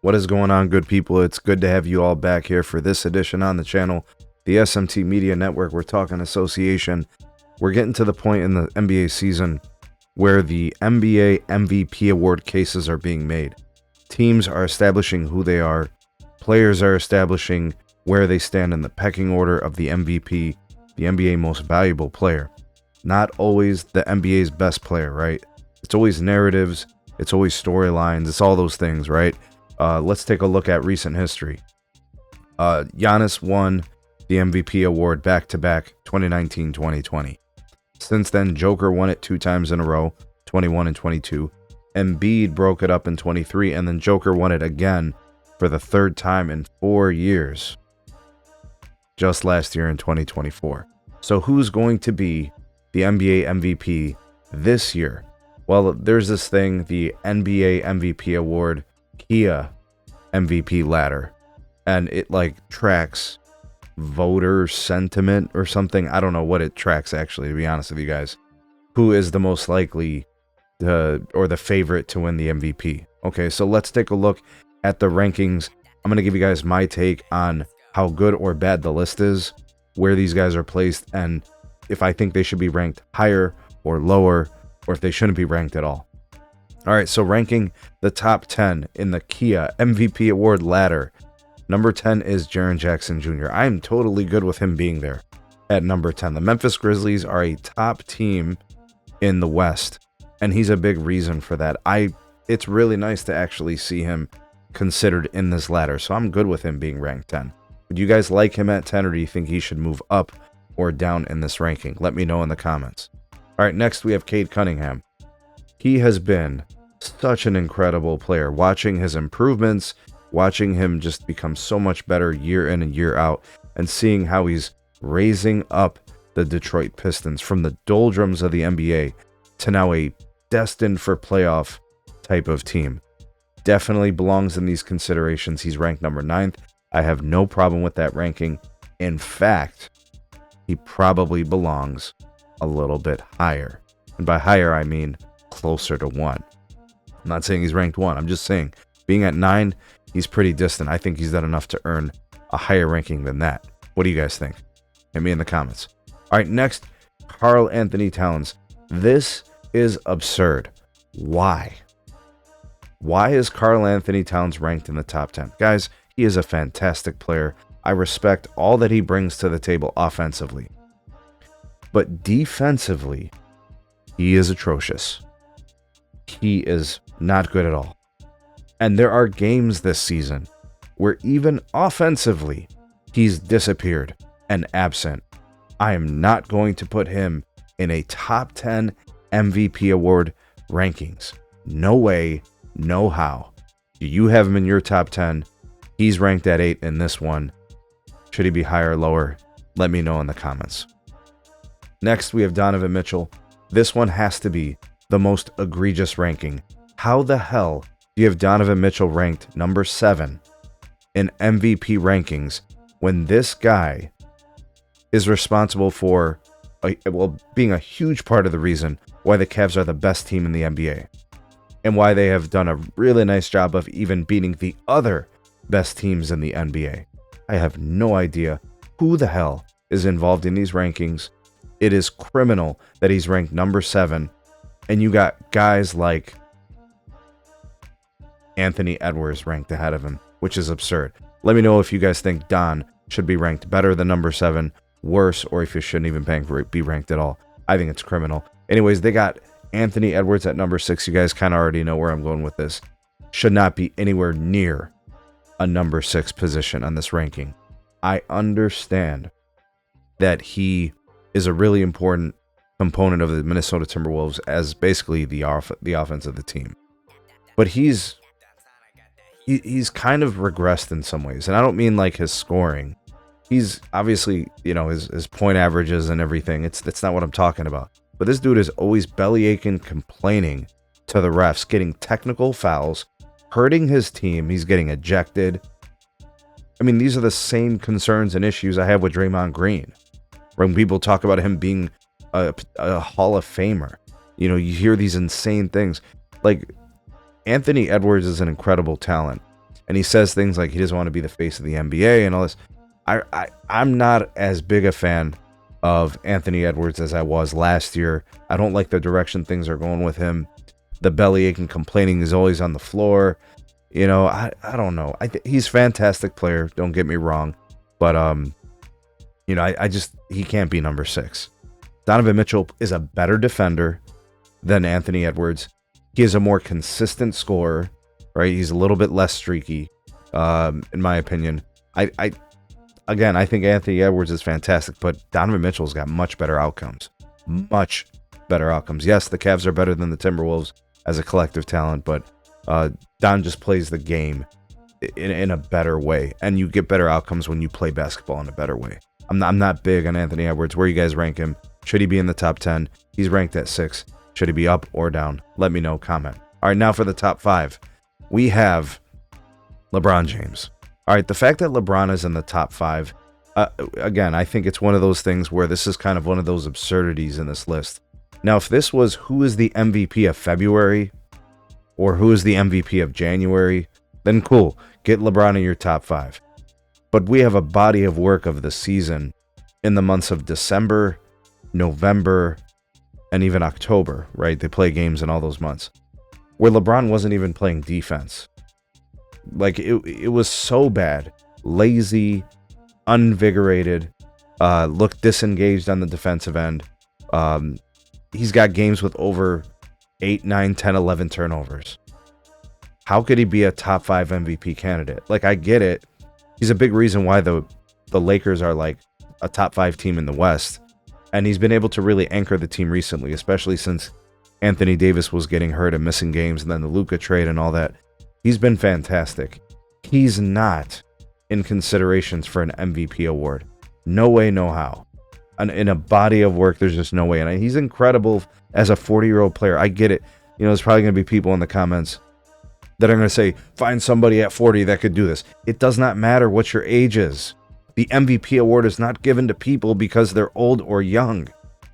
What is going on, good people? It's good to have you all back here for this edition on the channel, the SMT Media Network. We're talking association. We're getting to the point in the NBA season where the NBA MVP award cases are being made. Teams are establishing who they are. Players are establishing where they stand in the pecking order of the MVP, the NBA most valuable player. Not always the NBA's best player, right? It's always narratives. It's always storylines. It's all those things, right? Let's take a look at recent history. Giannis won the MVP award back-to-back 2019-2020. Since then, Joker won it 2 times in a row, 21 and 22. Embiid broke it up in 23, and then Joker won it again for the 3rd time in 4 years, just last year in 2024. So who's going to be the NBA MVP this year? Well, there's this thing, the NBA MVP award, Kia MVP ladder, and it like tracks voter sentiment or something. I don't know what it tracks, actually, to be honest with you guys. Who is the most likely or the favorite to win the MVP? Okay, so let's take a look at the rankings. I'm going to give you guys my take on how good or bad the list is, where these guys are placed, and if I think they should be ranked higher or lower, or if they shouldn't be ranked at all. All right, so ranking the top 10 in the Kia MVP award ladder. Number 10 is Jaren Jackson Jr. I am totally good with him being there at number 10. The Memphis Grizzlies are a top team in the West, and he's a big reason for that. It's really nice to actually see him considered in this ladder, so I'm good with him being ranked 10. Would you guys like him at 10, or do you think he should move up or down in this ranking? Let me know in the comments. All right, next we have Cade Cunningham. He has been such an incredible player. Watching his improvements, watching him just become so much better year in and year out, and seeing how he's raising up the Detroit Pistons from the doldrums of the NBA to now a destined for playoff type of team. Definitely belongs in these considerations. He's ranked number 9th. I have no problem with that ranking. In fact, he probably belongs a little bit higher. And by higher, I mean closer to 1. I'm not saying he's ranked 1. I'm just saying being at 9, he's pretty distant. I think he's done enough to earn a higher ranking than that. What do you guys think? Hit me in the comments. All right, next, Karl Anthony Towns. This is absurd. Why? Why is Karl Anthony Towns ranked in the top 10? Guys, he is a fantastic player. I respect all that he brings to the table offensively. But defensively, he is atrocious. He is not good at all. And there are games this season where even offensively, he's disappeared and absent. I am not going to put him in a top 10 MVP award rankings. No way, no how. Do you have him in your top 10? He's ranked at 8 in this one. Should he be higher or lower? Let me know in the comments. Next, we have Donovan Mitchell. This one has to be the most egregious ranking. How the hell do you have Donovan Mitchell ranked number 7 in MVP rankings when this guy is responsible for being a huge part of the reason why the Cavs are the best team in the NBA, and why they have done a really nice job of even beating the other best teams in the NBA? I have no idea who the hell is involved in these rankings. It is criminal that he's ranked number 7, and you got guys like Anthony Edwards ranked ahead of him, which is absurd. Let me know if you guys think Don should be ranked better than number 7, worse, or if you shouldn't even be ranked at all. I think it's criminal. Anyways, they got Anthony Edwards at number 6. You guys kind of already know where I'm going with this. Should not be anywhere near a number 6 position on this ranking. I understand that he is a really important component of the Minnesota Timberwolves as basically the offense of the team. But he's kind of regressed in some ways. And I don't mean like his scoring. He's obviously, his point averages and everything. That's not what I'm talking about. But this dude is always belly aching, complaining to the refs, getting technical fouls, hurting his team. He's getting ejected. I mean, these are the same concerns and issues I have with Draymond Green. When people talk about him being a Hall of Famer, you hear these insane things. Like, Anthony Edwards is an incredible talent. and he says things like he doesn't want to be the face of the NBA and all this. I'm not as big a fan of Anthony Edwards as I was last year. I don't like the direction things are going with him. The bellyache and complaining is always on the floor. You know, I don't know. He's a fantastic player. Don't get me wrong, but you know, he can't be number 6. Donovan Mitchell is a better defender than Anthony Edwards. He is a more consistent scorer, right? He's a little bit less streaky, in my opinion. Again, I think Anthony Edwards is fantastic, but Donovan Mitchell's got much better outcomes. Much better outcomes. Yes, the Cavs are better than the Timberwolves as a collective talent, but Don just plays the game in a better way, and you get better outcomes when you play basketball in a better way. I'm not big on Anthony Edwards. Where you guys rank him? Should he be in the top 10? He's ranked at 6. Should he be up or down? Let me know. Comment. All right, now for the top 5. We have LeBron James. All right, the fact that LeBron is in the top 5, again, I think it's one of those things where this is kind of one of those absurdities in this list. Now, if this was who is the MVP of February or who is the MVP of January, then cool, get LeBron in your top 5. But we have a body of work of the season in the months of December, November, and even October, right? They play games in all those months where LeBron wasn't even playing defense. Like, it was so bad. Lazy, unvigorated, looked disengaged on the defensive end. He's got games with over 8, 9, 10, 11 turnovers. How could he be a top 5 MVP candidate? Like, I get it. He's a big reason why the Lakers are like a top 5 team in the West. And he's been able to really anchor the team recently, especially since Anthony Davis was getting hurt and missing games, and then the Luka trade and all that. He's been fantastic. He's not in considerations for an MVP award. No way, no how. In a body of work, there's just no way. And he's incredible as a 40-year-old player. I get it. You know, there's probably going to be people in the comments that are going to say, find somebody at 40 that could do this. It does not matter what your age is. The MVP award is not given to people because they're old or young.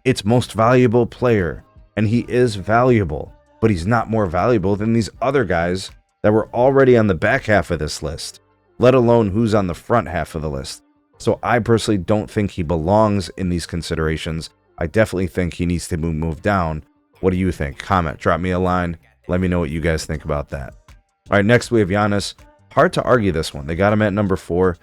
It's most valuable player. And he is valuable. But he's not more valuable than these other guys that were already on the back half of this list, let alone who's on the front half of the list. So I personally don't think he belongs in these considerations. I definitely think he needs to move down. What do you think? Comment, drop me a line. Let me know what you guys think about that. All right, next we have Giannis. Hard to argue this one. They got him at number 4.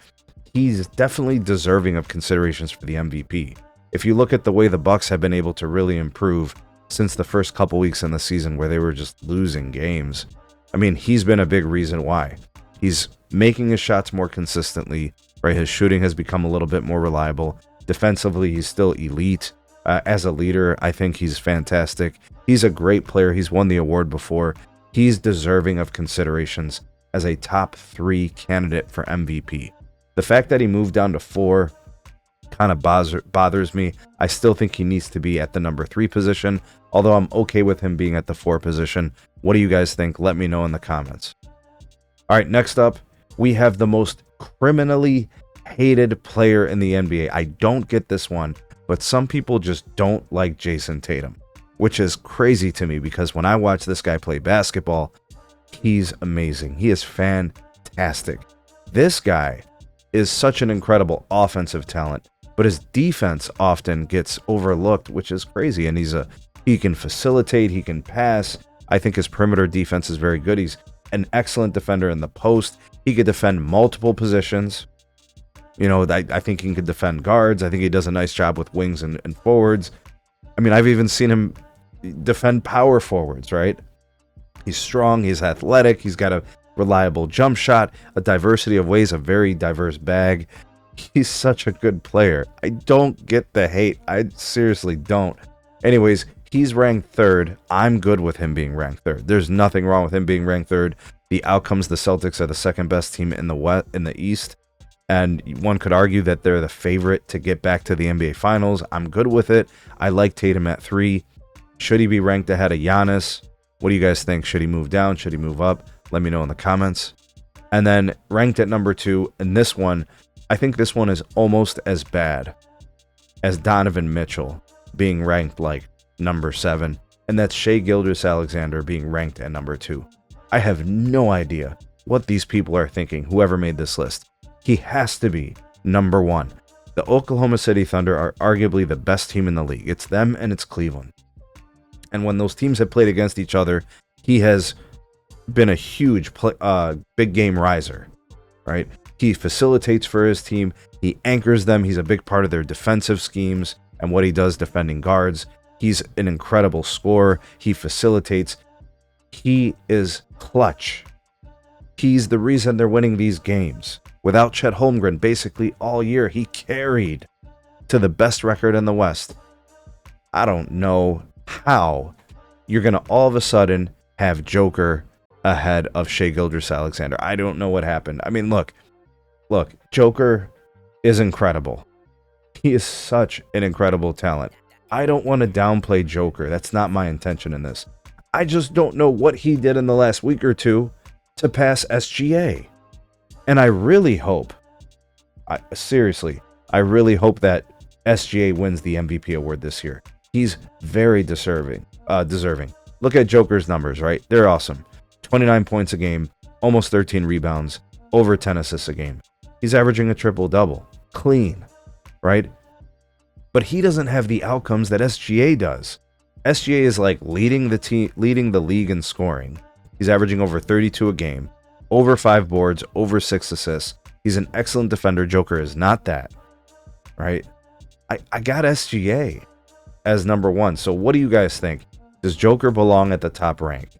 He's definitely deserving of considerations for the MVP. If you look at the way the Bucks have been able to really improve since the first couple weeks in the season where they were just losing games, I mean, he's been a big reason why. He's making his shots more consistently, right? His shooting has become a little bit more reliable. Defensively, he's still elite. As a leader, I think he's fantastic. He's a great player. He's won the award before. He's deserving of considerations as a top 3 candidate for MVP. The fact that he moved down to 4 kind of bothers me. I still think he needs to be at the number 3 position, although I'm okay with him being at the 4 position. What do you guys think? Let me know in the comments. All right, next up, we have the most criminally hated player in the NBA. I don't get this one, but some people just don't like Jason Tatum, which is crazy to me because when I watch this guy play basketball, he's amazing. He is fantastic. This guy is such an incredible offensive talent, but his defense often gets overlooked, which is crazy. And he can facilitate, he can pass. I think his perimeter defense is very good. He's an excellent defender in the post. He could defend multiple positions. You know, I think he can defend guards. I think he does a nice job with wings and forwards. I mean, I've even seen him defend power forwards, right? He's strong, he's athletic, he's got a reliable jump shot, a diversity of ways, a very diverse bag. He's such a good player. I don't get the hate. I seriously don't. Anyways, he's ranked 3rd. I'm good with him being ranked 3rd. There's nothing wrong with him being ranked 3rd. The outcomes, the Celtics are the 2nd best team in the East. And one could argue that they're the favorite to get back to the NBA Finals. I'm good with it. I like Tatum at 3. Should he be ranked ahead of Giannis? What do you guys think? Should he move down? Should he move up? Let me know in the comments. And then ranked at number 2, and this one, I think this one is almost as bad as Donovan Mitchell being ranked like number 7, and that's Shai Gilgeous-Alexander being ranked at number 2. I have no idea what these people are thinking, whoever made this list. He has to be number one. The Oklahoma City Thunder are arguably the best team in the league. It's them and it's Cleveland. And when those teams have played against each other, he has been a huge big game riser, right? He facilitates for his team. He anchors them. He's a big part of their defensive schemes and what he does defending guards. He's an incredible scorer. He facilitates. He is clutch. He's the reason they're winning these games. Without Chet Holmgren, basically all year, he carried to the best record in the West. I don't know how you're going to all of a sudden have Joker ahead of Shai Gilgeous-Alexander. I don't know what happened. I mean, look, Joker is incredible. He is such an incredible talent. I don't want to downplay Joker. That's not my intention in this. I just don't know what he did in the last week or two to pass SGA. And I really hope, seriously, I really hope that SGA wins the MVP award this year. He's very deserving. Look at Joker's numbers, right? They're awesome. 29 points a game, almost 13 rebounds, over 10 assists a game. He's averaging a triple-double. Clean, right? But he doesn't have the outcomes that SGA does. SGA is like leading the league in scoring. He's averaging over 32 a game, over 5 boards, over 6 assists. He's an excellent defender. Joker is not that, right? I got SGA as number one. So what do you guys think? Does Joker belong at the top rank?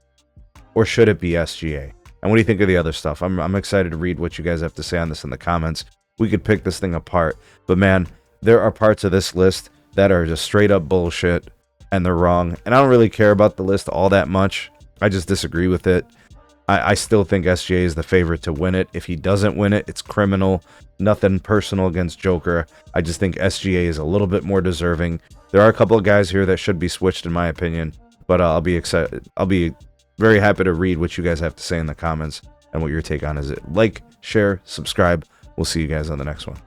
Or should it be SGA? And what do you think of the other stuff? I'm excited to read what you guys have to say on this in the comments. We could pick this thing apart. But man, there are parts of this list that are just straight up bullshit and they're wrong. And I don't really care about the list all that much. I just disagree with it. I still think SGA is the favorite to win it. If he doesn't win it, it's criminal. Nothing personal against Joker. I just think SGA is a little bit more deserving. There are a couple of guys here that should be switched in my opinion. But I'll be very happy to read what you guys have to say in the comments and what your take on is. Like, share, subscribe. We'll see you guys on the next one.